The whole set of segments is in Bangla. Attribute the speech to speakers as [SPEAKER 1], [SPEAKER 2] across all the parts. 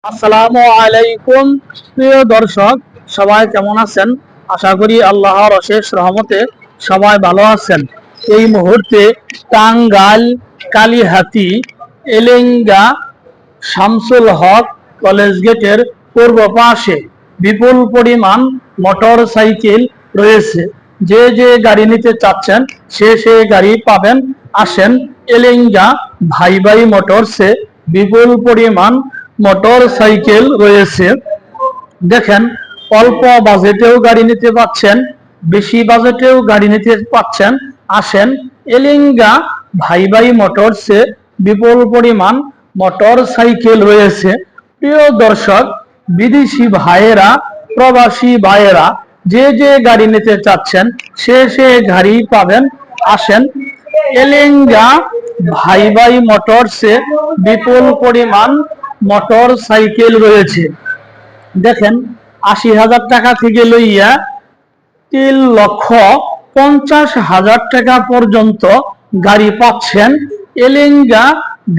[SPEAKER 1] আসসালামু আলাইকুম। প্রিয় দর্শক, সবাই কেমন আছেন? আশা করি আল্লাহর অশেষ রহমতে সবাই ভালো আছেন। এই মুহূর্তে টাঙ্গাইল কালিহাতি এলেঙ্গা শামসুল হক কলেজ গেটের পূর্ব পাশে বিপুল পরিমাণ মোটর সাইকেল রয়েছে। যে যে গাড়ি নিতে চাচ্ছেন সে গাড়ি পাবেন। আসেন, এলেঙ্গা ভাই ভাই মোটরসে বিপুল পরিমাণ মোটর সাইকেল রয়েছে। দেখেন, অল্প বাজেটেও গাড়ি নিতে পাচ্ছেন, বেশি বাজেটেও গাড়ি নিতে পাচ্ছেন। আসেন, এলেঙ্গা ভাই ভাই মোটরসে বিপুল পরিমাণ মোটর সাইকেল রয়েছে। প্রিয় দর্শক, বিদেশি ভাইয়েরা, প্রবাসী ভাইয়েরা যে যে গাড়ি নিতে চাচ্ছেন সে গাড়ি পাবেন। আসেন, এলেঙ্গা ভাই ভাই মোটরসে বিপুল পরিমাণ মোটর সাইকেল রয়েছে। দেখেন, ৮০,০০০ টাকা থেকে লইয়া ৩,৫০,০০০ টাকা পর্যন্ত গাড়ি পাচ্ছেন। এলেঙ্গা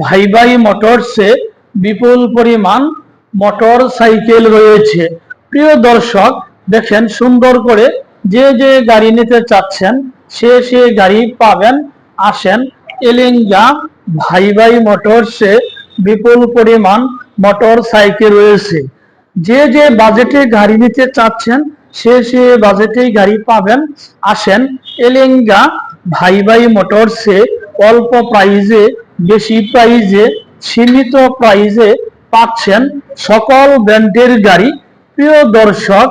[SPEAKER 1] ভাই ভাই মোটরসে বিপুল পরিমাণ মোটর সাইকেল রয়েছে। প্রিয় দর্শক, দেখেন সুন্দর করে যে যে গাড়ি নিতে চাচ্ছেন সে গাড়ি পাবেন। আসেন, এলেঙ্গা ভাই ভাই মোটরসে বিপুল পরিমাণ মোটর সাইকেল রয়েছে। যে যে বাজেটে গাড়ি নিতে চাচ্ছেন সে বাজেটেই গাড়ি পাবেন। আসেন, এলেঙ্গা ভাই ভাই মোটরসে অল্প প্রাইজে, বেশি প্রাইজে, সীমিত প্রাইজে পাচ্ছেন সকল ব্র্যান্ডের গাড়ি। প্রিয় দর্শক,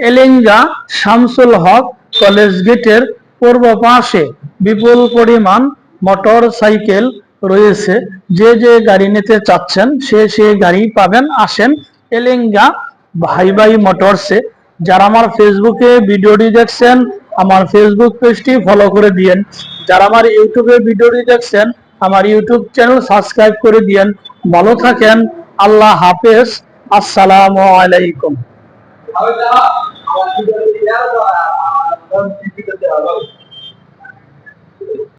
[SPEAKER 1] এলেঙ্গা শামসুল হক কলেজ গেটের পূর্ব পাশে বিপুল পরিমাণ মোটর সাইকেল রয়েছে। যে যে গাড়ি নিতে চাচ্ছেন সে গাড়ি পাবেন। আসেন, এলেঙ্গা ভাই ভাই মোটরসে। যারা আমার ফেসবুকে ভিডিওটি দেখছেন, আমার ফেসবুক পেজটি ফলো করে দিয়েন। যারা আমার ইউটিউবে ভিডিওটি দেখছেন, আমার ইউটিউব চ্যানেল সাবস্ক্রাইব করে দিয়েন। ভালো থাকেন, আল্লাহ হাফেজ, আসসালামু আলাইকুম।